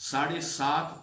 7.5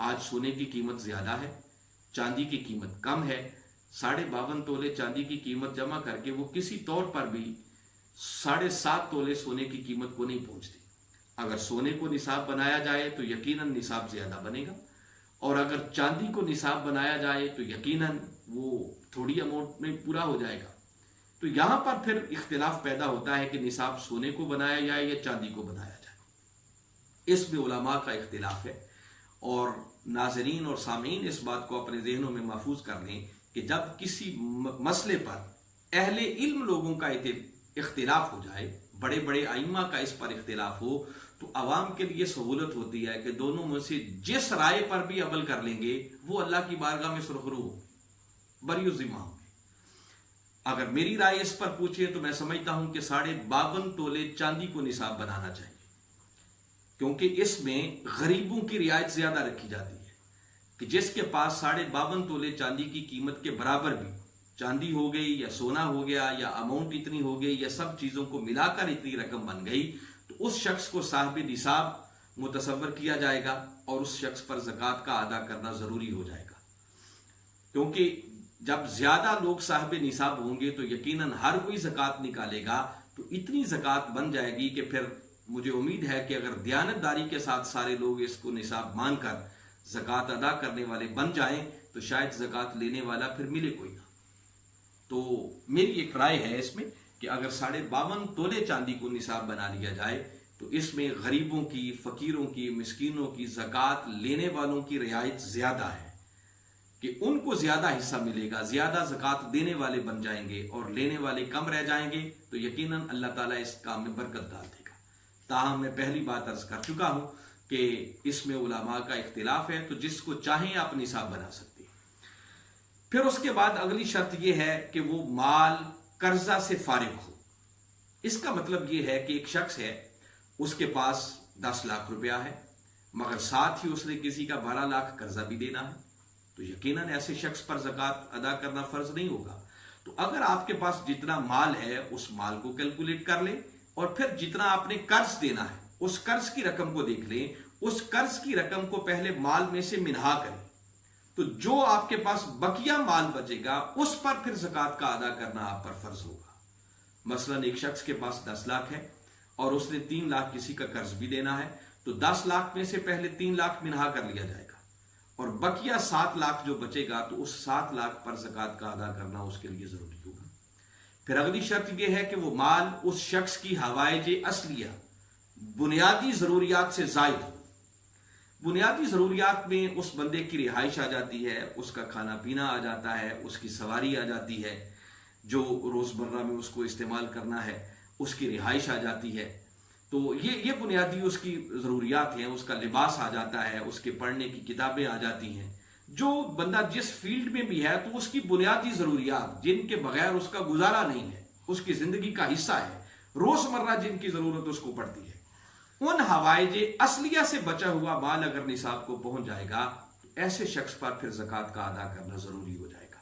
آج سونے کی قیمت زیادہ ہے، چاندی کی قیمت کم ہے. 52.5 تولے چاندی کی قیمت جمع کر کے وہ کسی طور پر بھی 7.5 تولے سونے کی قیمت کو نہیں پہنچتی. اگر سونے کو نصاب بنایا جائے تو یقیناً نصاب زیادہ بنے گا، اور اگر چاندی کو نصاب بنایا جائے تو یقیناً وہ تھوڑی اماؤنٹ میں پورا ہو جائے گا. تو یہاں پر پھر اختلاف پیدا ہوتا ہے کہ نصاب سونے کو بنایا جائے یا چاندی کو بنایا جائے. اس میں علماء کا اختلاف ہے، اور ناظرین اور سامعین اس بات کو اپنے ذہنوں میں محفوظ کر لیں کہ جب کسی مسئلے پر اہل علم لوگوں کا اختلاف ہو جائے، بڑے بڑے ائمہ کا اس پر اختلاف ہو، تو عوام کے لیے سہولت ہوتی ہے کہ دونوں میں سے جس رائے پر بھی عمل کر لیں گے وہ اللہ کی بارگاہ میں سرخرو ہوں گے، بری ذمہ ہوں گے. اگر میری رائے اس پر پوچھے تو میں سمجھتا ہوں کہ 52.5 تولے چاندی کو نصاب بنانا چاہیے، کیونکہ اس میں غریبوں کی رعایت زیادہ رکھی جاتی ہے کہ جس کے پاس 52.5 تولے چاندی کی قیمت کے برابر بھی چاندی ہو گئی یا سونا ہو گیا یا اماؤنٹ اتنی ہو گئی یا سب چیزوں کو ملا کر اتنی رقم بن گئی، تو اس شخص کو صاحب نصاب متصور کیا جائے گا اور اس شخص پر زکوٰۃ کا ادا کرنا ضروری ہو جائے گا. کیونکہ جب زیادہ لوگ صاحب نصاب ہوں گے تو یقیناً ہر کوئی زکوٰۃ نکالے گا، تو اتنی زکوٰۃ بن جائے گی کہ پھر مجھے امید ہے کہ اگر دیانت داری کے ساتھ سارے لوگ اس کو نصاب مان کر زکوٰۃ ادا کرنے والے بن جائیں تو شاید زکوٰۃ لینے والا پھر ملے کوئی نہ. تو میری ایک رائے ہے اس میں کہ اگر 52.5 تولے چاندی کو نصاب بنا لیا جائے تو اس میں غریبوں کی، فقیروں کی، مسکینوں کی، زکوٰۃ لینے والوں کی رعایت زیادہ ہے کہ ان کو زیادہ حصہ ملے گا، زیادہ زکوٰۃ دینے والے بن جائیں گے اور لینے والے کم رہ جائیں گے. تو یقیناً اللہ تعالیٰ اس کام میں برکت ڈال دے گا. تاہم میں پہلی بات عرض کر چکا ہوں کہ اس میں علماء کا اختلاف ہے، تو جس کو چاہیں آپ نصاب بنا سکتے ہیں. پھر اس کے بعد اگلی شرط یہ ہے کہ وہ مال قرضہ سے فارغ ہو. اس کا مطلب یہ ہے کہ ایک شخص ہے، اس کے پاس 10 لاکھ روپیہ ہے، مگر ساتھ ہی اس نے کسی کا 12 لاکھ قرضہ بھی دینا ہے، تو یقیناً ایسے شخص پر زکوٰۃ ادا کرنا فرض نہیں ہوگا. تو اگر آپ کے پاس جتنا مال ہے اس مال کو کیلکولیٹ کر لیں، اور پھر جتنا آپ نے قرض دینا ہے اس قرض کی رقم کو دیکھ لیں، اس قرض کی رقم کو پہلے مال میں سے منہا کریں، تو جو آپ کے پاس بقیہ مال بچے گا اس پر پھر زکوٰۃ کا ادا کرنا آپ پر فرض ہوگا. مثلا ایک شخص کے پاس 10 لاکھ ہے اور اس نے 3 لاکھ کسی کا قرض بھی دینا ہے، تو 10 لاکھ میں سے پہلے 3 لاکھ منہا کر لیا جائے گا، اور بقیہ 7 لاکھ جو بچے گا تو اس 7 لاکھ پر زکوٰۃ کا ادا کرنا اس کے لیے ضروری ہوگا. پھر اگلی شرط یہ ہے کہ وہ مال اس شخص کی حوائج اصلیہ، بنیادی ضروریات سے زائد ہو. بنیادی ضروریات میں اس بندے کی رہائش آ جاتی ہے، اس کا کھانا پینا آ جاتا ہے، اس کی سواری آ جاتی ہے، جو روزمرہ میں اس کو استعمال کرنا ہے، اس کی رہائش آ جاتی ہے. تو یہ بنیادی اس کی ضروریات ہیں. اس کا لباس آ جاتا ہے، اس کے پڑھنے کی کتابیں آ جاتی ہیں. جو بندہ جس فیلڈ میں بھی ہے تو اس کی بنیادی ضروریات جن کے بغیر اس کا گزارا نہیں ہے، اس کی زندگی کا حصہ ہے، روزمرہ جن کی ضرورت اس کو پڑتی ہے، ان حوائج اصلیہ سے بچا ہوا مال اگر نصاب کو پہنچ جائے گا تو ایسے شخص پر پھر زکوٰۃ کا ادا کرنا ضروری ہو جائے گا.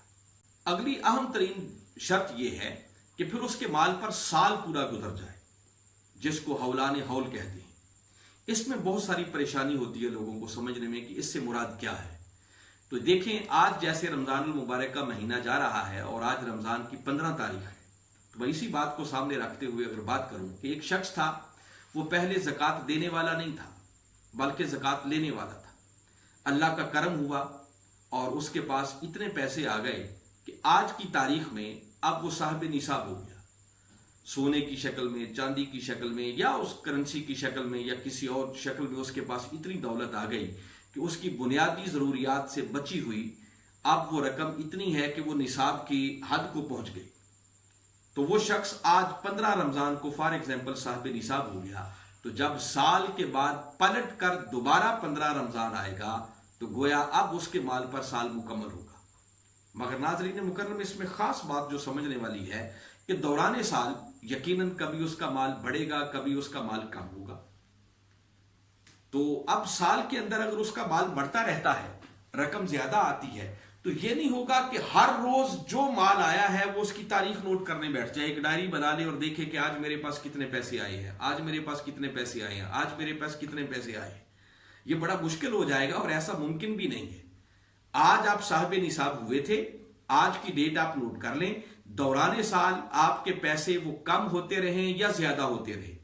اگلی اہم ترین شرط یہ ہے کہ پھر اس کے مال پر سال پورا گزر جائے، جس کو حولان حول کہتے ہیں. اس میں بہت ساری پریشانی ہوتی ہے لوگوں کو سمجھنے میں کہ اس سے مراد کیا ہے. تو دیکھیں، آج جیسے رمضان المبارک کا مہینہ جا رہا ہے اور آج رمضان کی 15 تاریخ ہے، تو میں اسی بات کو سامنے رکھتے ہوئے اگر بات کروں کہ ایک شخص تھا، وہ پہلے زکوٰۃ دینے والا نہیں تھا بلکہ زکوٰۃ لینے والا تھا. اللہ کا کرم ہوا اور اس کے پاس اتنے پیسے آ گئے کہ آج کی تاریخ میں اب وہ صاحب نصاب ہو گیا، سونے کی شکل میں، چاندی کی شکل میں، یا اس کرنسی کی شکل میں، یا کسی اور شکل میں اس کے پاس اتنی دولت آ گئی کہ اس کی بنیادی ضروریات سے بچی ہوئی اب وہ رقم اتنی ہے کہ وہ نصاب کی حد کو پہنچ گئی. تو وہ شخص آج 15 رمضان کو فار ایگزامپل صاحب نصاب ہو گیا، تو جب سال کے بعد پلٹ کر دوبارہ 15 رمضان آئے گا تو گویا اب اس کے مال پر سال مکمل ہوگا. مگر ناظرین مکرم، اس میں خاص بات جو سمجھنے والی ہے کہ دوران سال یقیناً کبھی اس کا مال بڑھے گا، کبھی اس کا مال کم ہوگا. تو اب سال کے اندر اگر اس کا مال بڑھتا رہتا ہے، رقم زیادہ آتی ہے، تو یہ نہیں ہوگا کہ ہر روز جو مال آیا ہے وہ اس کی تاریخ نوٹ کرنے بیٹھ جائے، ایک ڈائری بنا لے اور دیکھے کہ آج میرے پاس کتنے پیسے آئے ہیں، آج میرے پاس کتنے پیسے آئے ہیں، آج میرے پاس کتنے پیسے آئے ہیں. یہ بڑا مشکل ہو جائے گا اور ایسا ممکن بھی نہیں ہے۔ آج آپ صاحب نصاب ہوئے تھے، آج کی ڈیٹ آپ نوٹ کر لیں، دوران سال آپ کے پیسے وہ کم ہوتے رہیں یا زیادہ ہوتے رہے،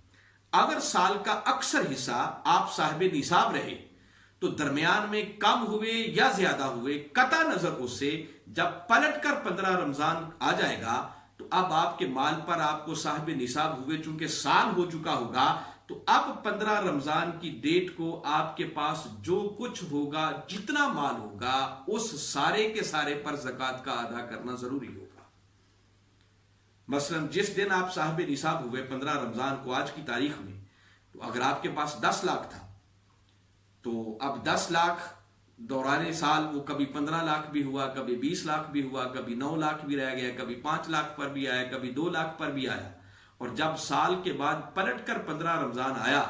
اگر سال کا اکثر حصہ آپ صاحب نصاب رہے تو درمیان میں کم ہوئے یا زیادہ ہوئے، قطع نظر اس سے جب پلٹ کر 15 رمضان آ جائے گا تو اب آپ کے مال پر آپ کو صاحب نصاب ہوئے، چونکہ سال ہو چکا ہوگا، تو اب 15 رمضان کی ڈیٹ کو آپ کے پاس جو کچھ ہوگا، جتنا مال ہوگا، اس سارے کے سارے پر زکوٰۃ کا ادا کرنا ضروری ہوگا۔ مثلا جس دن آپ صاحب نصاب ہوئے 15 رمضان کو، آج کی تاریخ میں، تو اگر آپ کے پاس 10 لاکھ تھا تو اب 10 لاکھ دوران سال وہ کبھی 15 لاکھ بھی ہوا، کبھی 20 لاکھ بھی ہوا، کبھی 9 لاکھ بھی رہ گیا، کبھی 5 لاکھ پر بھی آیا، کبھی 2 لاکھ پر بھی آیا، اور جب سال کے بعد پلٹ کر 15 رمضان آیا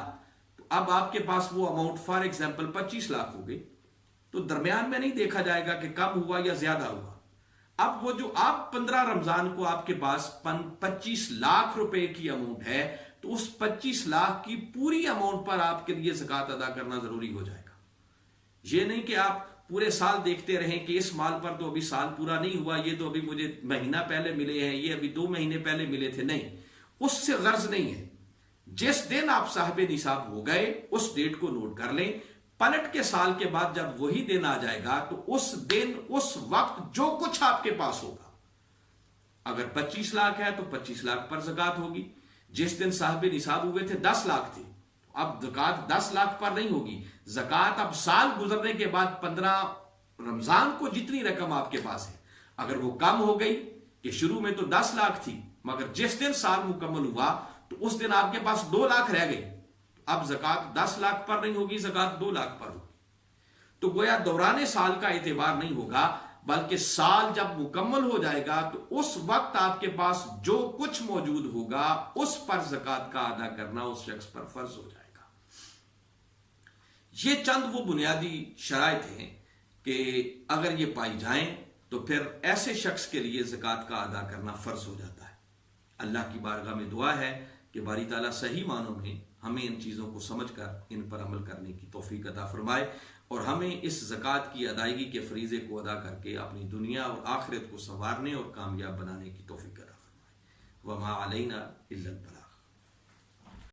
تو اب آپ کے پاس وہ اماؤنٹ فار ایگزامپل 25 لاکھ ہو گئی، تو درمیان میں نہیں دیکھا جائے گا کہ کم ہوا یا زیادہ ہوا۔ اب وہ جو آپ 15 رمضان کو آپ کے پاس 25 لاکھ روپے کی اماؤنٹ ہے، تو اس 25 لاکھ کی پوری اماؤنٹ پر آپ کے لیے زکوٰۃ ادا کرنا ضروری ہو جائے گا۔ یہ نہیں کہ آپ پورے سال دیکھتے رہیں کہ اس مال پر تو ابھی سال پورا نہیں ہوا، یہ تو ابھی مجھے مہینہ پہلے ملے ہیں، یہ ابھی 2 مہینے پہلے ملے تھے، نہیں، اس سے غرض نہیں ہے۔ جس دن آپ صاحب نصاب ہو گئے اس ڈیٹ کو نوٹ کر لیں، پلٹ کے سال کے بعد جب وہی دن آ جائے گا تو اس دن اس وقت جو کچھ آپ کے پاس ہوگا، اگر 25 لاکھ ہے تو 25 لاکھ پر زکوٰۃ ہوگی۔ جس دن صاحب نصاب ہوئے تھے 10 لاکھ تھے، اب زکوٰۃ 10 لاکھ پر نہیں ہوگی، زکوٰۃ اب سال گزرنے کے بعد 15 رمضان کو جتنی رقم آپ کے پاس ہے، اگر وہ کم ہو گئی کہ شروع میں تو 10 لاکھ تھی، مگر جس دن سال مکمل ہوا تو اس دن آپ کے پاس 2 لاکھ رہ گئی، اب زکوٰۃ 10 لاکھ پر نہیں ہوگی، زکوٰۃ 2 لاکھ پر ہوگی۔ تو گویا دوران سال کا اعتبار نہیں ہوگا، بلکہ سال جب مکمل ہو جائے گا تو اس وقت آپ کے پاس جو کچھ موجود ہوگا اس پر زکوٰۃ کا ادا کرنا اس شخص پر فرض ہو جائے گا۔ یہ چند وہ بنیادی شرائط ہیں کہ اگر یہ پائی جائیں تو پھر ایسے شخص کے لیے زکوٰۃ کا ادا کرنا فرض ہو جاتا ہے۔ اللہ کی بارگاہ میں دعا ہے کہ باری تعالیٰ صحیح معنوں میں ہمیں ان چیزوں کو سمجھ کر ان پر عمل کرنے کی توفیق عطا فرمائے، اور ہمیں اس زکوٰۃ کی ادائیگی کے فریضے کو ادا کر کے اپنی دنیا اور آخرت کو سنوارنے اور کامیاب بنانے کی توفیق عطا فرمائے۔ وما علینا الا البلاغ۔